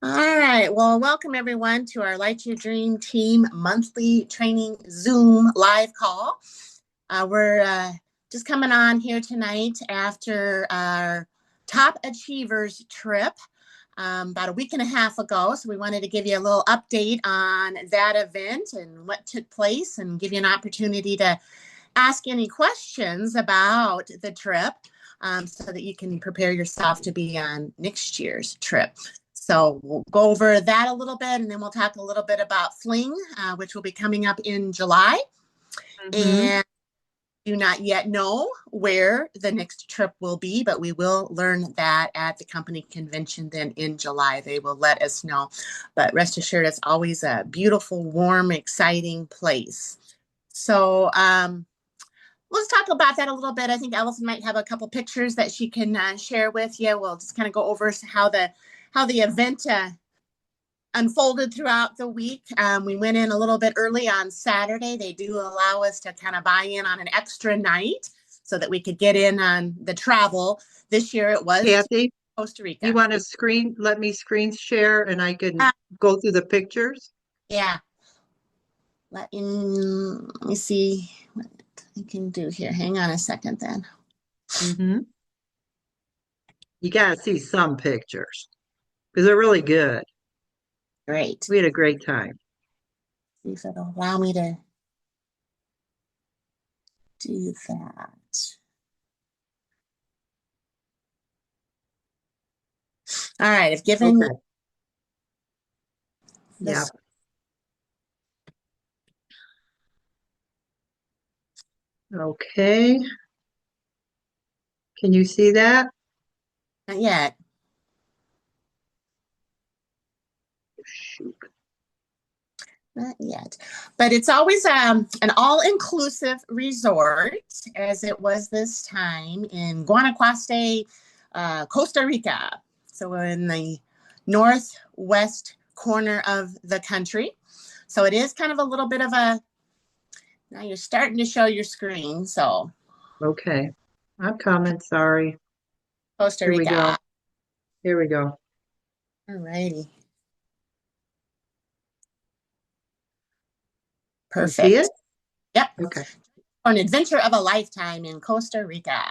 All right. Well, welcome everyone to our Light Your Dream Team monthly training Zoom live call. We're just coming on here tonight after our Top Achievers trip about a week and a half ago. So we wanted to give you a little update on that event and what took place and give you an opportunity to ask any questions about the trip so that you can prepare yourself to be on next year's trip. So we'll go over that a little bit, and then we'll talk a little bit about Fling, which will be coming up in July. Mm-hmm. And do not yet know where the next trip will be, but we will learn that at the company convention then in July. They will let us know. But rest assured, it's always a beautiful, warm, exciting place. So let's talk about that a little bit. I think Allison might have a couple pictures that she can share with you. We'll just kind of go over how the event unfolded throughout the week. We went in a little bit early on Saturday. They do allow us to kind of buy in on an extra night so that we could get in on the travel. This year it was to Kathy, Costa you Rica. want to let me screen share and I can Uh, go through the pictures? yeah, let me see what I can do here. Hang on a second then. Mm-hmm. You got to see some pictures because they're really good. Great. We had a great time. See if it'll allow me to do that. All right, I've given you Okay. Yeah. this. Okay. Can you see that? Not yet. Shoot. Not yet. But it's always an all inclusive resort, as it was this time in Guanacaste, Costa Rica. So we're in the northwest corner of the country. So it is kind of a little bit of a, now you're starting to show your screen. So Okay. I'm coming. Sorry. Costa Here we Rica. go. Here we go. All righty. You see it? Perfect. Yep. Okay. An adventure of a lifetime in Costa Rica.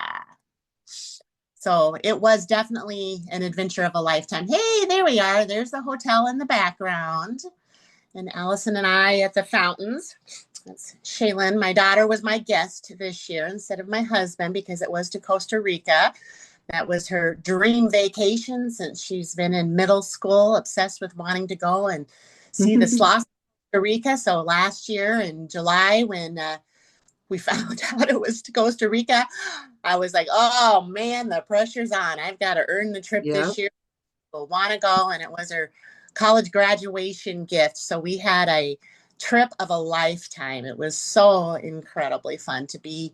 So it was definitely an adventure of a lifetime. Hey, there we are. There's the hotel in the background. And Allison and I at the fountains. That's Shaylin. My daughter was my guest this year instead of my husband because it was to Costa Rica. That was her dream vacation since she's been in middle school, obsessed with wanting to go and see the sloths of Costa Rica. So last year in July, when we found out it was to Costa Rica, I was like, oh man, the pressure's on. I've got to earn the trip Yeah. this year. We'll want to go. And it was her college graduation gift. So we had a trip of a lifetime. It was so incredibly fun to be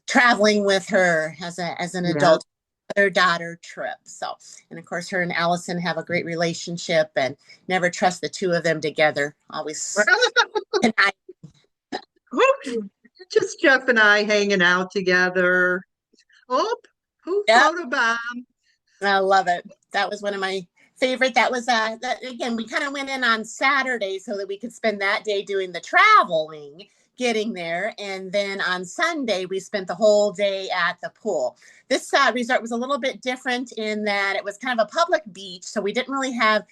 traveling with her as an Yeah. adult mother daughter trip. So, and of course, her and Allison have a great relationship and never trust the two of them together. Always connive. Just Jeff and I hanging out together. Oh, who Yep. photobomb? I love it. That was one of my favorite. That was that again, we kind of went in on Saturday so that we could spend that day doing the traveling, getting there, and then on Sunday we spent the whole day at the pool. This resort was a little bit different in that it was kind of a public beach, so we didn't really have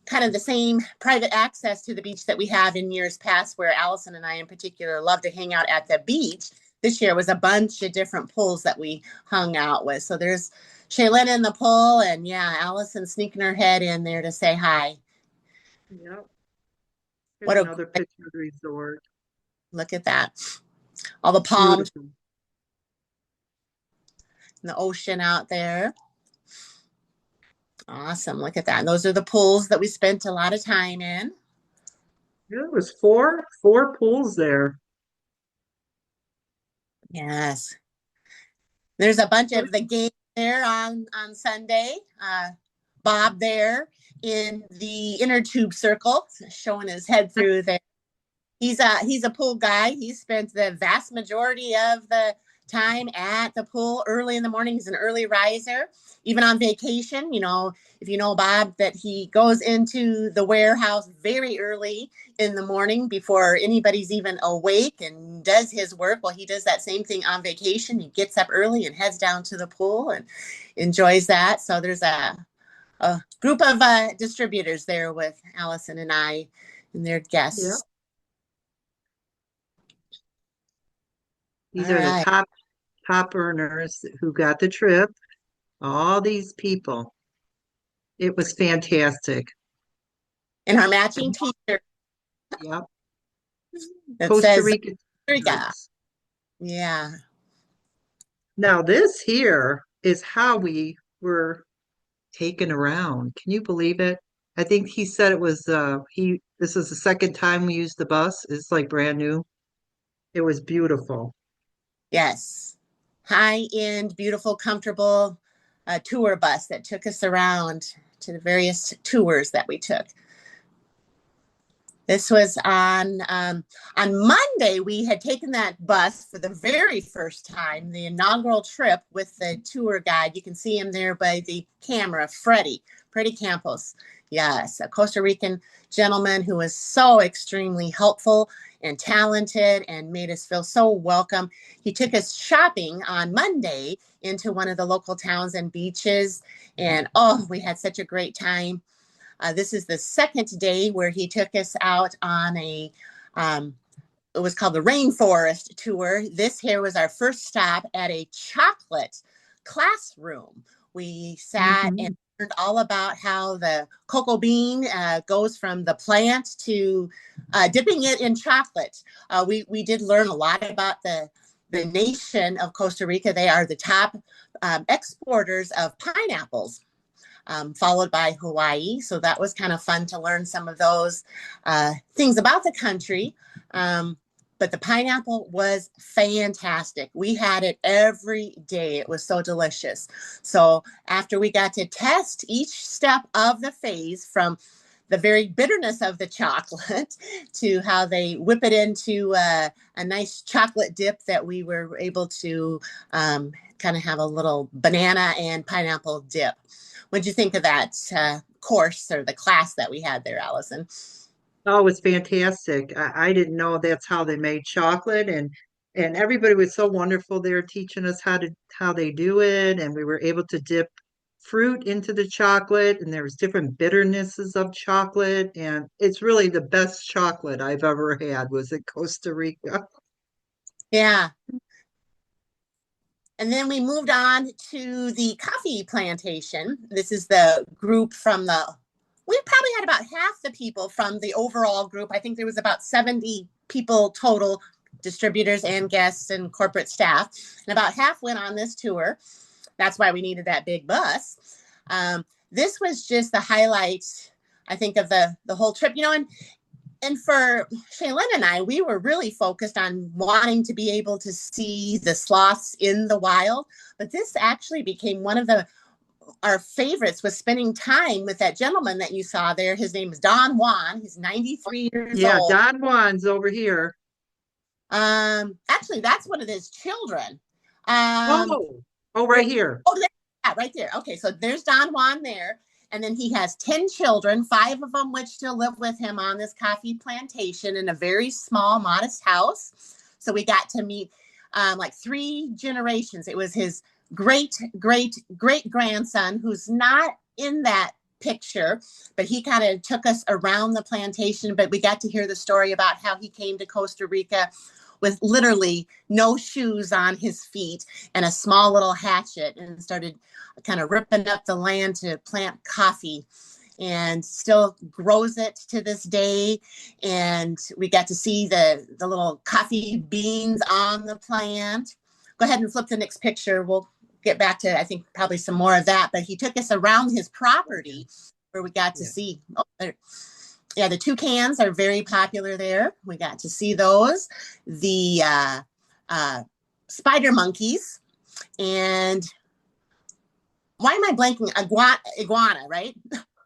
kind of the same private access to the beach that we have in years past, where Allison and I in particular love to hang out at the beach. This year was a bunch of different pools that we hung out with. So there's Shaylin in the pool, and yeah, Allison sneaking her head in there to say hi. Yep. Here's What a another great picture of the resort. look at that. All the palms Beautiful. and the ocean out there. Awesome. Look at that. And those are the pools that we spent a lot of time in. Yeah, it was four pools there. Yes. There's a bunch of the games there on Sunday. Bob there in the inner tube circle, showing his head through there. He's a pool guy. He spent the vast majority of the time at the pool early in the morning. He's an early riser, even on vacation. If you know Bob, that he goes into the warehouse very early in the morning before anybody's even awake and does his work. Well, he does that same thing on vacation. He gets up early and heads down to the pool and enjoys that. So there's a group of distributors there with Allison and I and their Yeah. guests. All These are the right. top earners who got the trip. All these people. It was fantastic. And our matching t-shirt Yep. that Costa says Rica Rica. shirts. Yeah. Now this here is how we were taken around. Can you believe it? I think he said it was he this is the second time we used the bus. It's like brand new. It was beautiful. Yes. High end, beautiful, comfortable tour bus that took us around to the various tours that we took. This was on Monday. We had taken that bus for the very first time, the inaugural trip with the tour guide. You can see him there by the camera, Freddie Campos. Yes, a Costa Rican gentleman who was so extremely helpful and talented and made us feel so welcome. He took us shopping on Monday into one of the local towns and beaches, and oh, we had such a great time. This is the second day where he took us out on um, it was called the Rainforest Tour. This here was our first stop at a chocolate classroom. We sat and Hmm. learned all about how the cocoa bean goes from the plant to dipping it in chocolate. We did learn a lot about the nation of Costa Rica. They are the top exporters of pineapples, followed by Hawaii. So that was kind of fun to learn some of those things about the country. But the pineapple was fantastic. We had it every day. It was so delicious. So after we got to test each step of the phase, from the very bitterness of the chocolate to how they whip it into a nice chocolate dip that we were able to kind of have a little banana and pineapple dip. What'd you think of that course or the class that we had there, Allison? Oh, it was fantastic. I didn't know that's how they made chocolate and everybody was so wonderful there teaching us how they do it and we were able to dip fruit into the chocolate and there was different bitternesses of chocolate and it's really the best chocolate I've ever had was in Costa Rica. Yeah. And then we moved on to the coffee plantation. This is the group from we probably had about half the people from the overall group. I think there was about 70 people total, distributors and guests and corporate staff. And about half went on this tour. That's why we needed that big bus. This was just the highlight, I think, of the whole trip. And for Shaylin and I, we were really focused on wanting to be able to see the sloths in the wild. But this actually became one of our favorites, was spending time with that gentleman that you saw there. His name is Don Juan. He's 93 years Yeah, old. Don Juan's over here. Actually, that's one of his children. Um, Oh, oh, right here. Oh, yeah, right there. Okay, so there's Don Juan there. And then he has 10 children, five of them which still live with him on this coffee plantation in a very small, modest house. So we got to meet like three generations. It was his great grandson, who's not in that picture, but he kind of took us around the plantation. But we got to hear the story about how he came to Costa Rica with literally no shoes on his feet and a small little hatchet and started kind of ripping up the land to plant coffee, and still grows it to this day. And we got to see the little coffee beans on the plant. Go ahead and flip the next picture. We'll get back to, I think, probably some more of that. But he took us around his property where we got to Yeah. see. Yeah, the toucans are very popular there. We got to see those. The spider monkeys, and why am I blanking? Iguana, right?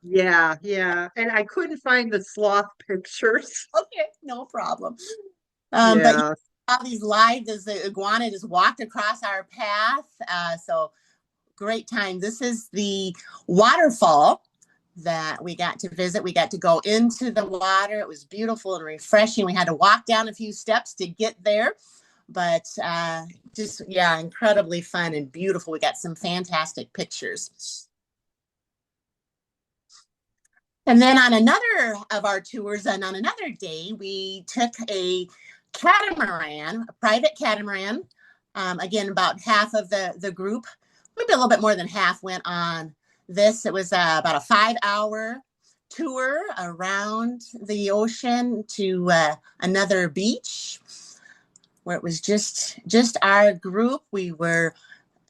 Yeah, yeah. And I couldn't find the sloth pictures. Okay, no problem. But Yeah. all these lives as the iguana just walked across our path. So great time. This is the waterfall that we got to visit. We got to go into the water. It was beautiful and refreshing. We had to walk down a few steps to get there, but just, yeah, incredibly fun and beautiful. We got some fantastic pictures. And then on another of our tours, and on another day, we took a catamaran, a private catamaran. Again, about half of the group, maybe a little bit more than half, went on this. It was about a 5 hour tour around the ocean to another beach where it was just our group. We were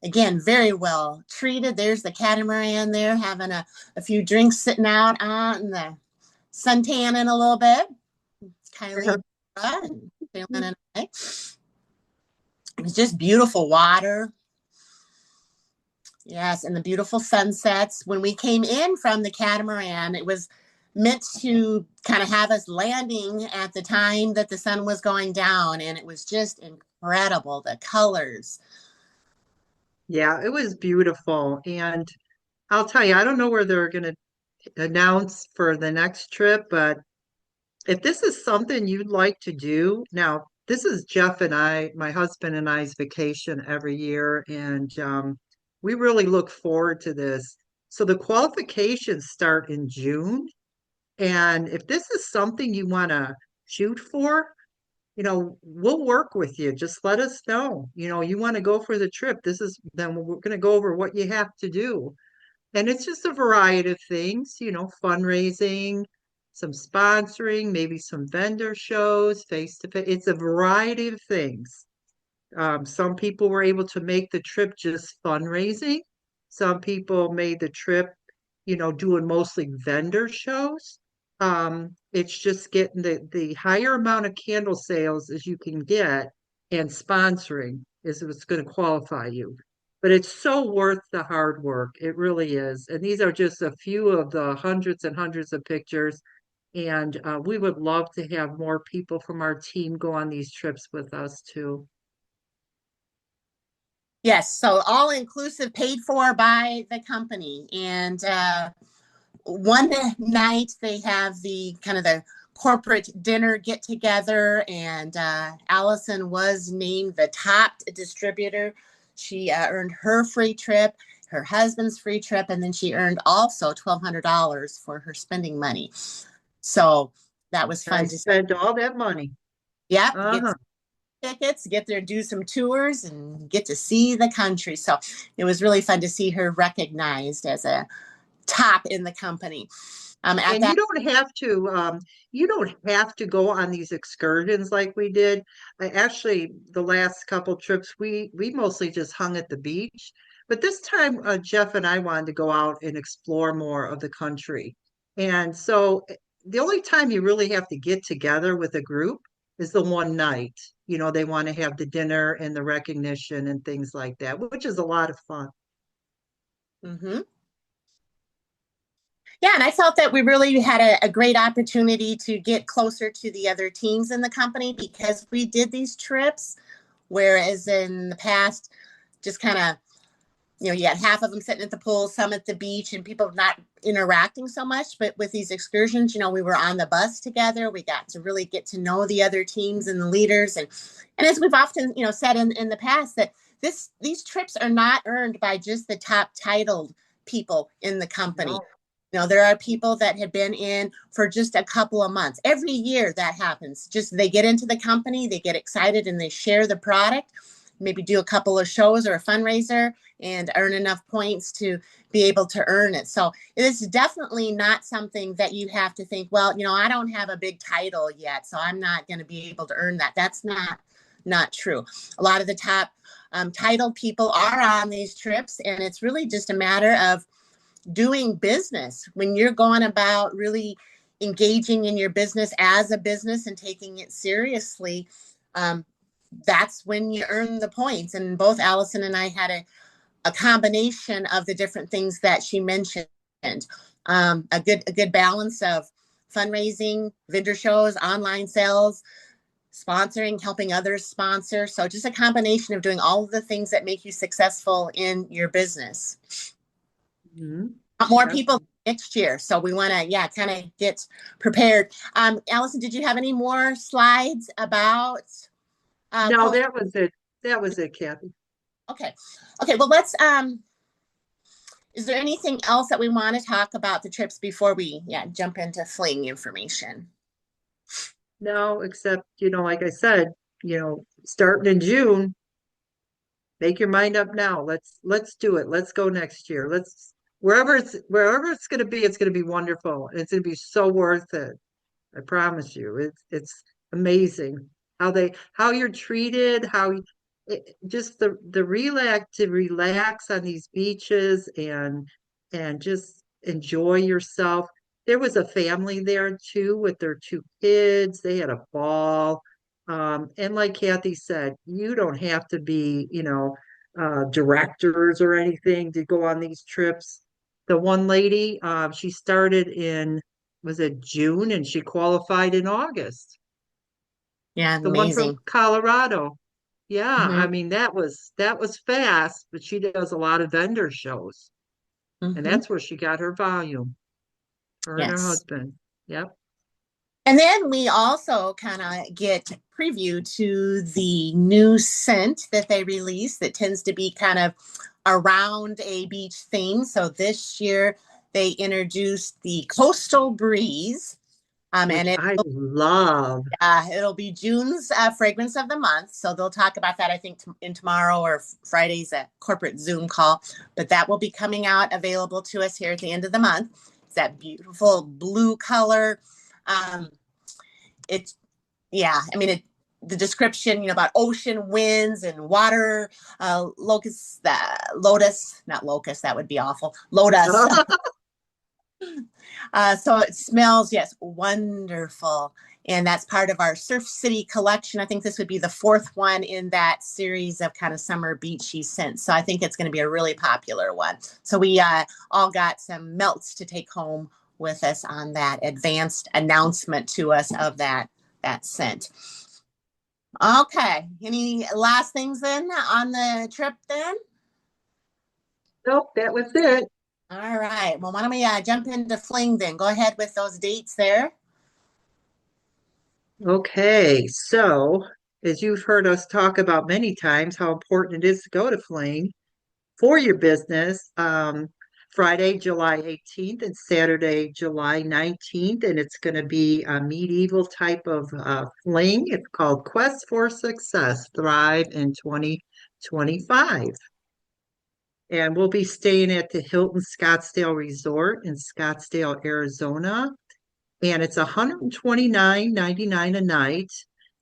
again very well treated. There's the catamaran there having a few drinks sitting out on the sun tanning a little bit. Kylie and feeling it. It was just beautiful water. Yes, and the beautiful sunsets. When we came in from the catamaran, it was meant to kind of have us landing at the time that the sun was going down, and it was just incredible. The colors. Yeah, it was beautiful. And I'll tell you, I don't know where they're going to announce for the next trip, but if this is something you'd like to do, now this is Jeff and I, my husband and I's vacation every year, and we really look forward to this. So the qualifications start in June, and if this is something you want to shoot for, we'll work with you. Just let us know. You want to go for the trip. Then we're going to go over what you have to do. And it's just a variety of things, fundraising, some sponsoring, maybe some vendor shows, face to face. It's a variety of things. Some people were able to make the trip just fundraising. Some people made the trip, doing mostly vendor shows. It's just getting the higher amount of candle sales as you can get and sponsoring is what's going to qualify you. But it's so worth the hard work. It really is. And these are just a few of the hundreds and hundreds of pictures. And we would love to have more people from our team go on these trips with us too. Yes, so all inclusive, paid for by the company. And one night they have the kind of the corporate dinner get together, and Allison was named the top distributor. She earned her free trip, her husband's free trip, and then she earned also $1,200 for her spending money. So that was I fun to see. spent all that money. Yep, get Uh-huh. tickets, get there, do some tours, and get to see the country. So it was really fun to see her recognized as a top in the company. At And that, you don't have to go on these excursions like we did. Actually, the last couple trips, we mostly just hung at the beach. But this time, Jeff and I wanted to go out and explore more of the country. And so the only time you really have to get together with a group is the one night. They want to have the dinner and the recognition and things like that, which is a lot of fun. mm-hmm. Yeah, and I felt that we really had a great opportunity to get closer to the other teams in the company because we did these trips, whereas in the past, just kind of, you had half of them sitting at the pool, some at the beach, and people not interacting so much. But with these excursions, we were on the bus together. We got to really get to know the other teams and the leaders. And as we've often, said in the past, that these trips are not earned by just the top titled people in the company. No. There are people that have been in for just a couple of months. Every year that happens. Just they get into the company, they get excited, and they share the product, maybe do a couple of shows or a fundraiser and earn enough points to be able to earn it. So it is definitely not something that you have to think, well, I don't have a big title yet, so I'm not going to be able to earn that. That's not true. A lot of the top titled people are on these trips, and it's really just a matter of doing business when you're going about really engaging in your business as a business and taking it seriously. That's when you earn the points. And both Allison and I had a combination of the different things that she mentioned. A good balance of fundraising, vendor shows, online sales, sponsoring, helping others sponsor. So just a combination of doing all of the things that make you successful in your business. Mhm. More Yes. people next year. So we want to, yeah, kind of get prepared. Allison, did you have any more slides about No, Costa? that was it. That was it, Kathy. Okay. Okay. Well, is there anything else that we want to talk about the trips before we, yeah, jump into Fling information? No, except, like I said, starting in June, make your mind up now. Let's do it. Let's go next year. Let's wherever it's gonna be wonderful. It's gonna be so worth it. I promise you. It's amazing how you're treated, just the relax on these beaches and just enjoy yourself. There was a family there too with their two kids. They had a ball. And like Kathy said, you don't have to be, directors or anything to go on these trips. The one lady, she started in was it June and she qualified in August. Yeah, The one from amazing. Colorado. Yeah, I Mm-hmm. mean that was fast, but she does a lot of vendor shows. And Mm-hmm. that's where she got her volume, her and her Yes. husband. Yep. And then we also kind of get preview to the new scent that they release that tends to be kind of around a beach theme. So this year they introduced the Coastal Breeze, and Which I love. it'll be June's fragrance of the month. So they'll talk about that, I think, in tomorrow or Friday's corporate Zoom call. But that will be coming out available to us here at the end of the month. It's that beautiful blue color. Um, it's yeah, I mean the description, about ocean winds and water, locusts, lotus, not locust, that would be awful. Lotus. So it smells, yes, wonderful. And that's part of our Surf City collection. I think this would be the fourth one in that series of kind of summer beachy scents. So I think it's going to be a really popular one. So we all got some melts to take home with us on that advanced announcement to us of that scent. Okay. Any last things then on the trip then? Nope, that was it. All right. Well, why don't we jump into Fling then? Go ahead with those dates there. Okay, so as you've heard us talk about many times, how important it is to go to Fling for your business. Friday, July 18th and Saturday, July 19th. And it's going to be a medieval type of fling. It's called Quest for Success, Thrive in 2025. And we'll be staying at the Hilton Scottsdale Resort in Scottsdale, Arizona. And it's $129.99 a night.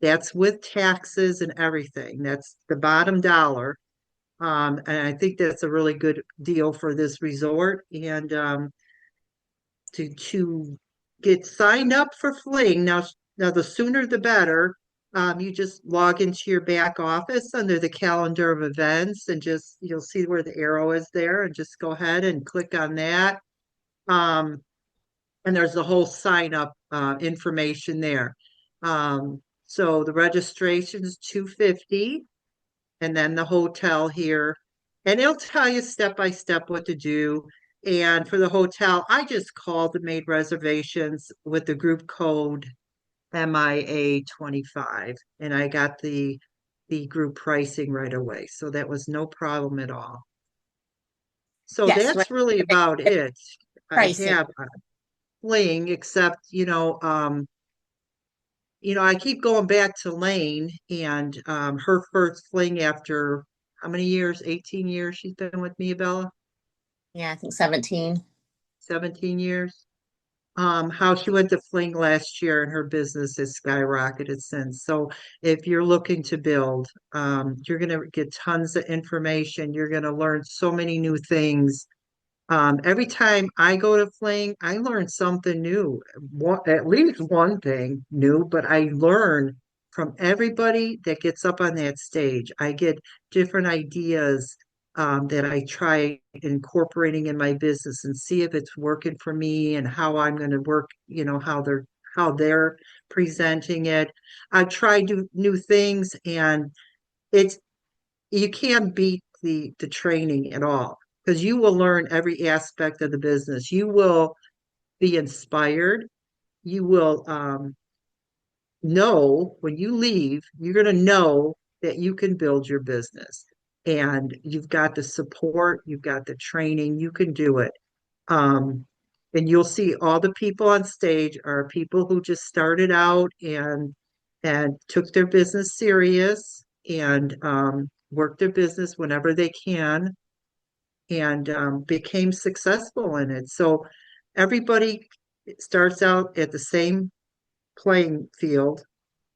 That's with taxes and everything. That's the bottom dollar. And I think that's a really good deal for this resort. And to get signed up for Fling now the sooner the better. You just log into your back office under the calendar of events and just you'll see where the arrow is there and just go ahead and click on that. Um, and there's the whole sign up information there. So the registration is 250 and then the hotel here. And it'll tell you step by step what to do. And for the hotel, I just called and made reservations with the group code MIA 25, and I got the group pricing right away. So that was no problem at all. So Yes, that's really about it. I pricing. have a Fling, except I keep going back to Lane and her first fling after how many years? 18 years she's been with me, Bella? Yeah, I think 17. 17 years. How she went to Fling last year and her business has skyrocketed since. So if you're looking to build, you're going to get tons of information. You're going to learn so many new things. Every time I go to Fling, I learn something new, at least one thing new, but I learn from everybody that gets up on that stage. I get different ideas that I try incorporating in my business and see if it's working for me and how I'm going to work, how they're presenting it. I've tried new things, and it's you can't beat the training at all because you will learn every aspect of the business. You will be inspired. You will know when you leave, you're going to know that you can build your business, and you've got the support, you've got the training, you can do it. Um, and you'll see all the people on stage are people who just started out and took their business serious and worked their business whenever they can and became successful in it. So everybody starts out at the same playing field,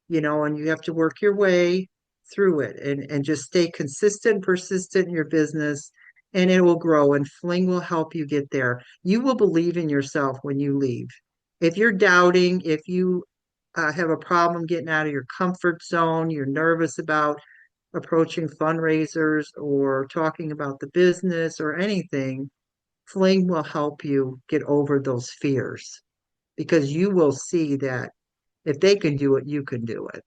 and you have to work your way through it and just stay consistent, persistent in your business, and it will grow. And Fling will help you get there. You will believe in yourself when you leave. If you're doubting, if you have a problem getting out of your comfort zone, you're nervous about approaching fundraisers or talking about the business or anything, Fling will help you get over those fears because you will see that if they can do it, you can do it.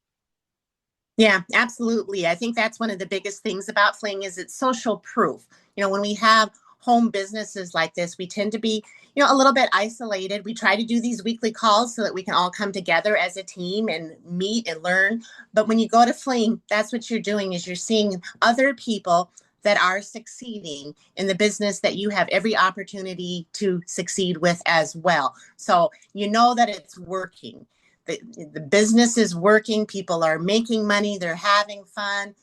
Yeah, absolutely. I think that's one of the biggest things about Fling is it's social proof. When we have home businesses like this, we tend to be, a little bit isolated. We try to do these weekly calls so that we can all come together as a team and meet and learn. But when you go to Fling, that's what you're doing is you're seeing other people that are succeeding in the business that you have every opportunity to succeed with as well. So you know that it's working. The business is working, people are making money, they're having fun,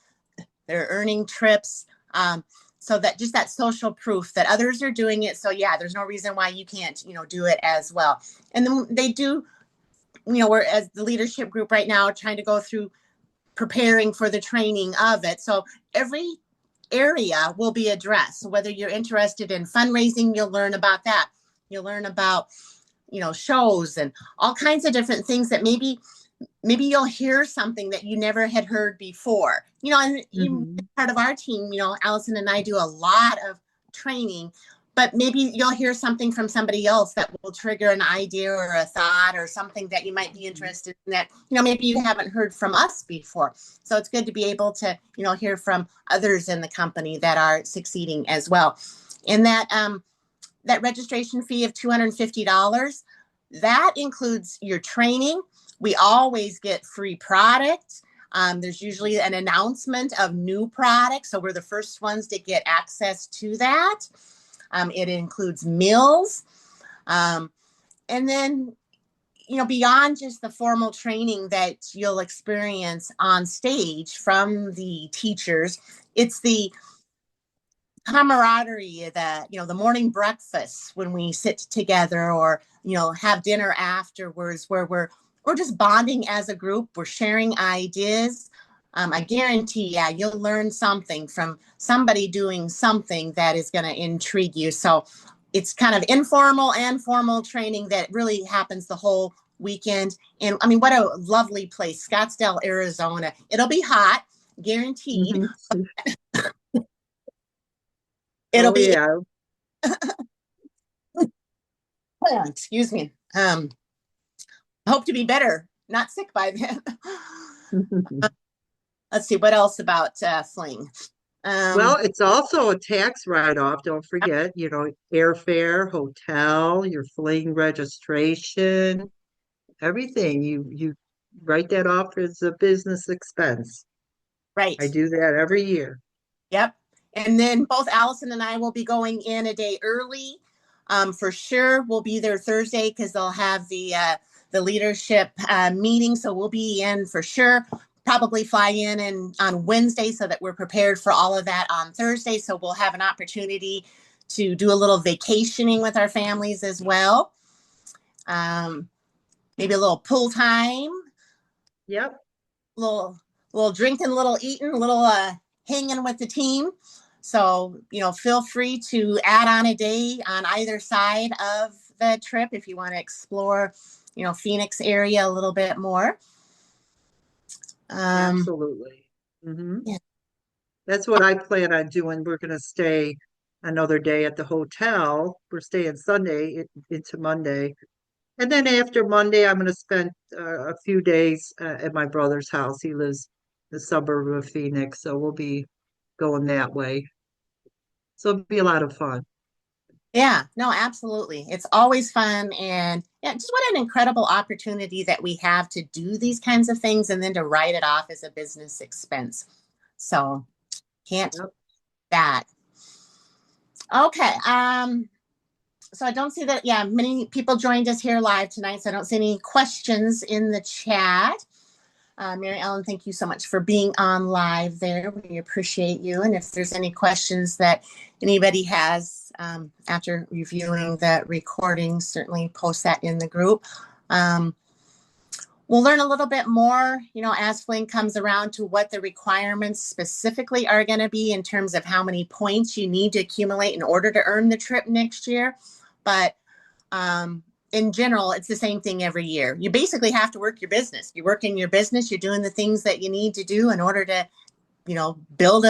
they're earning trips. So that just that social proof that others are doing it. So yeah, there's no reason why you can't, do it as well. And then they do, we're as the leadership group right now trying to go through preparing for the training of it. So every area will be addressed. So whether you're interested in fundraising, you'll learn about that. You'll learn about, shows and all kinds of different things that maybe you'll hear something that you never had heard before. And you Mhm. part of our team, Allison and I do a lot of training, but maybe you'll hear something from somebody else that will trigger an idea or a thought or something that you might be interested in that, maybe you haven't heard from us before. So it's good to be able to, hear from others in the company that are succeeding as well. And that registration fee of $250, that includes your training. We always get free products. There's usually an announcement of new products, so we're the first ones to get access to that. It includes meals. Um, and then, beyond just the formal training that you'll experience on stage from the teachers, it's the camaraderie, that the morning breakfast when we sit together, or have dinner afterwards, where we're just bonding as a group, we're sharing ideas. I guarantee, yeah, you'll learn something from somebody doing something that is going to intrigue you. So it's kind of informal and formal training that really happens the whole weekend. And I mean, what a lovely place, Scottsdale, Arizona. It'll be hot, guaranteed. Mhm. It'll Oh be, yeah. excuse me. I hope to be better, not sick by then. Let's see what else about Fling. Well, Um, it's also a tax write-off. Don't forget, airfare, hotel, your Fling registration, everything. You write that off as a business expense. I right. do that every year. Yep. And then both Allison and I will be going in a day early. For sure, we'll be there Thursday because they'll have the leadership meeting. So we'll be in for sure. Probably fly in and on Wednesday so that we're prepared for all of that on Thursday. So we'll have an opportunity to do a little vacationing with our families as well. Um, Maybe a little pool time, Yep, little little drinking, little eating, little hanging with the team. So feel free to add on a day on either side of the trip if you want to explore, Phoenix area a little bit more. Um, absolutely. Hmm. yeah, That's what I plan on doing. We're going to stay another day at the hotel. We're staying Sunday into Monday, And then after Monday, I'm going to spend a few days at my brother's house. He lives in the suburb of Phoenix, so we'll be going that way. So it'll be a lot of fun. Yeah, no, absolutely. It's always fun. And yeah, just what an incredible opportunity that we have to do these kinds of things and then to write it off as a business expense. So can't Yep. that. Okay. So I don't see that. Yeah, many people joined us here live tonight. So I don't see any questions in the chat. Mary Ellen, thank you so much for being on live there. We appreciate you. And if there's any questions that anybody has after reviewing the recording, certainly post that in the group. Um, we'll learn a little bit more, as Fling comes around to what the requirements specifically are going to be in terms of how many points you need to accumulate in order to earn the trip next year. But um, in general, it's the same thing every year. You basically have to work your business. You're working your business. You're doing the things that you need to do in order to, build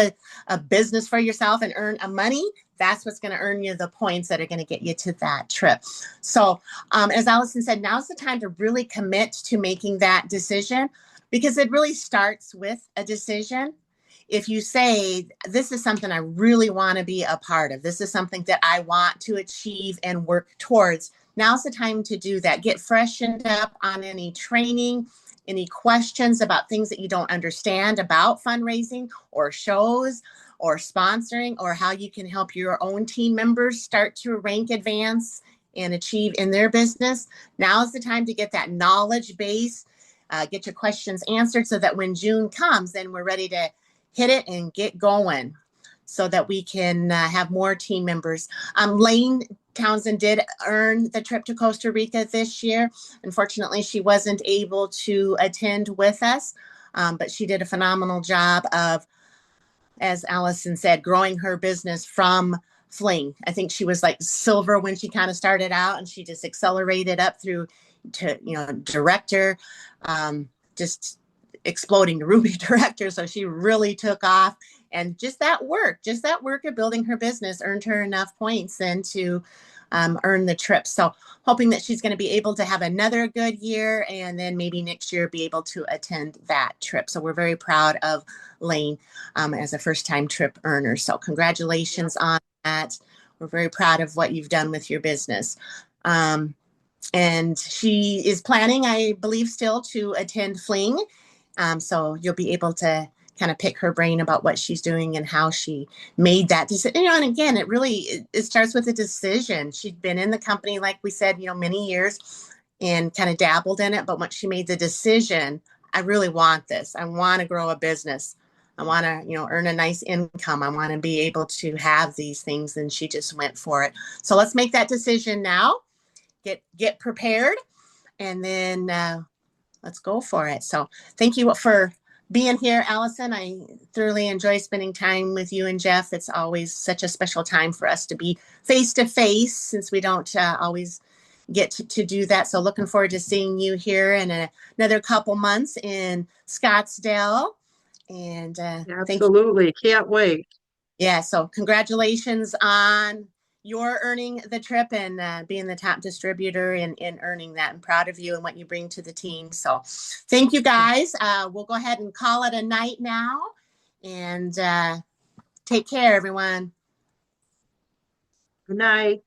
a business for yourself and earn a money. That's what's going to earn you the points that are going to get you to that trip. So, as Allison said, now's the time to really commit to making that decision because it really starts with a decision. If you say, this is something I really want to be a part of, this is something that I want to achieve and work towards, now's the time to do that. Get freshened up on any training, any questions about things that you don't understand about fundraising or shows or sponsoring or how you can help your own team members start to rank, advance, and achieve in their business. Now is the time to get that knowledge base, get your questions answered so that when June comes, then we're ready to hit it and get going so that we can have more team members. Lane Townsend did earn the trip to Costa Rica this year. Unfortunately, she wasn't able to attend with us, but she did a phenomenal job of, as Allison said, growing her business from Fling. I think she was like silver when she kind of started out, and she just accelerated up through to director, just exploding to Ruby director. So she really took off, and just that work of building her business earned her enough points then to earn the trip. So hoping that she's going to be able to have another good year and then maybe next year be able to attend that trip. So we're very proud of Lane as a first time trip earner. So congratulations Yep. on that. We're very proud of what you've done with your business. Um, and she is planning, I believe, still to attend Fling. So you'll be able to kind of pick her brain about what she's doing and how she made that decision. And again, it starts with a decision. She'd been in the company, like we said, many years and kind of dabbled in it. But once she made the decision, I really want this. I want to grow a business. I want to, earn a nice income. I want to be able to have these things. And she just went for it. So let's make that decision now. Get prepared, and then let's go for it. So thank you for being here, Allison. I thoroughly enjoy spending time with you and Jeff. It's always such a special time for us to be face to face since we don't always get to do that. So looking forward to seeing you here in another couple months in Scottsdale. And thank you. Absolutely. Can't wait. Yeah, so congratulations on your earning the trip and being the top distributor and earning that. I'm proud of you and what you bring to the team. So thank you guys. We'll go ahead and call it a night now and take care, everyone. Good night.